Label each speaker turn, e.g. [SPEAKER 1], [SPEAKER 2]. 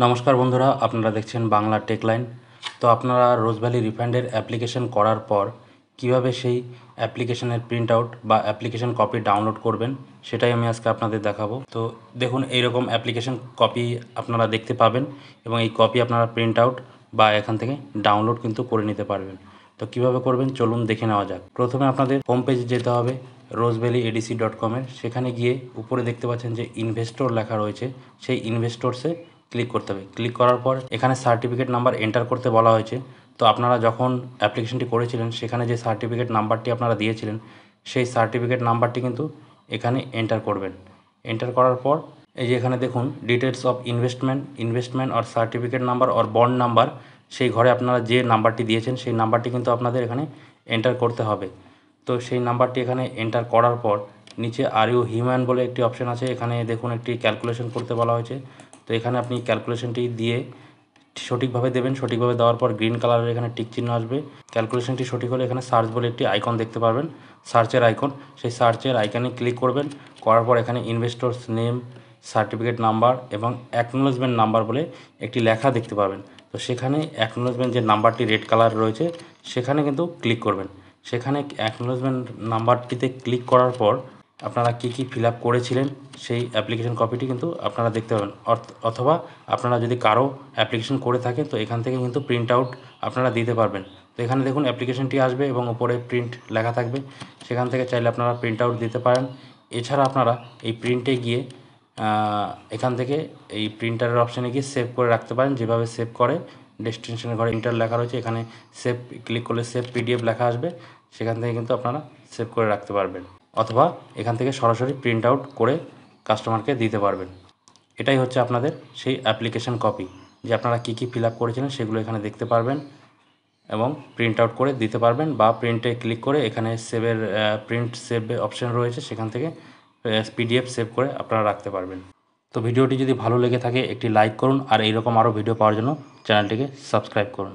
[SPEAKER 1] নমস্কার বন্ধুরা, আপনারা দেখছেন বাংলা টেক লাইন। তো আপনারা রোজভ্যালি রিফান্ডের অ্যাপ্লিকেশন করার পর কিভাবে সেই অ্যাপ্লিকেশনের প্রিন্ট আউট বা অ্যাপ্লিকেশন কপি ডাউনলোড করবেন সেটাই আমি আজকে আপনাদের দেখাবো। তো দেখুন, এইরকম অ্যাপ্লিকেশন কপি আপনারা দেখতে পাবেন এবং এই কপি আপনারা প্রিন্ট আউট বা এখান থেকে ডাউনলোড কিন্তু করে নিতে পারবেন। তো কিভাবে করবেন চলুন দেখে নেওয়া যাক। প্রথমে আপনাদের হোম পেজে যেতে হবে rozevalleyedc.com-এর। সেখানে গিয়ে উপরে দেখতে পাচ্ছেন যে ইনভেস্টর লেখা রয়েছে, সেই ইনভেস্টরসে ক্লিক করতে হবে। ক্লিক করার পর এখানে সার্টিফিকেট নাম্বার এন্টার করতে বলা হয়েছে। তো আপনারা যখন অ্যাপ্লিকেশনটি করেছিলেন সেখানে যে সার্টিফিকেট নাম্বারটি আপনারা দিয়েছিলেন সেই সার্টিফিকেট নাম্বারটি কিন্তু এখানে এন্টার করবেন। এন্টার করার পর এই যে এখানে দেখুন details of investment or certificate number or bond number, সেই ঘরে আপনারা যে নাম্বারটি দিয়েছেন সেই নাম্বারটি কিন্তু আপনাদের এখানে এন্টার করতে হবে। তো সেই নাম্বারটি এখানে এন্টার করার পর নিচে আর ইউ হিউম্যান বলে একটি অপশন আছে, এখানে দেখুন একটি ক্যালকুলেশন করতে বলা হয়েছে। তো এখানে আপনি ক্যালকুলেশনটি দিয়ে সঠিকভাবে দেবেন। সঠিকভাবে দেওয়ার পর গ্রিন কালারের এখানে টিক চিহ্ন আসবে। ক্যালকুলেশনটি সঠিক হলে এখানে সার্চ বলে একটি আইকন দেখতে পারবেন, সার্চের আইকন। সেই সার্চের আইকনে ক্লিক করবেন। করার পর এখানে ইনভেস্টরস নেম, সার্টিফিকেট নাম্বার এবং অ্যাকনোলেজমেন্ট নাম্বার বলে একটি লেখা দেখতে পাবেন। তো সেখানে অ্যাকনোলেজমেন্ট যে নাম্বারটি রেড কালার রয়েছে সেখানে কিন্তু ক্লিক করবেন। সেখানে অ্যাকনোলেজমেন্ট নাম্বারটিতে ক্লিক করার পর আপনারা কী ফিল আপ করেছিলেন সেই অ্যাপ্লিকেশন কপিটি কিন্তু আপনারা দেখতে পাবেন। অথবা আপনারা যদি কারো অ্যাপ্লিকেশন করে থাকেন তো এখান থেকে কিন্তু প্রিন্ট আউট আপনারা দিতে পারবেন। তো এখানে দেখুন অ্যাপ্লিকেশনটি আসবে এবং উপরে প্রিন্ট লেখা থাকবে, সেখান থেকে চাইলে আপনারা প্রিন্ট আউট দিতে পারেন। এছাড়া আপনারা এই প্রিন্টে গিয়ে এখান থেকে এই প্রিন্টারের অপশানে গিয়ে সেভ করে রাখতে পারেন। যেভাবে সেভ করে ডেস্টিনেশনের ঘরে ইন্টার লেখা রয়েছে, এখানে সেভ ক্লিক করলে সেভ পিডিএফ লেখা আসবে, সেখান থেকে কিন্তু আপনারা সেভ করে রাখতে পারবেন। অথবা এখান থেকে সরাসরি প্রিন্ট আউট করে কাস্টমারকে দিতে পারবেন। এটাই হচ্ছে আপনাদের সেই অ্যাপ্লিকেশন কপি, যে আপনারা কী ফিল আপ করেছিলেন সেগুলো এখানে দেখতে পারবেন এবং প্রিন্ট আউট করে দিতে পারবেন। বা প্রিন্টে ক্লিক করে এখানে সেভের প্রিন্ট সেভ অপশান রয়েছে, সেখান থেকে পিডিএফ সেভ করে আপনারা রাখতে পারবেন। তো ভিডিওটি যদি ভালো লেগে থাকে একটি লাইক করুন, আর এইরকম আরও ভিডিও পাওয়ার জন্য চ্যানেলটিকে সাবস্ক্রাইব করুন।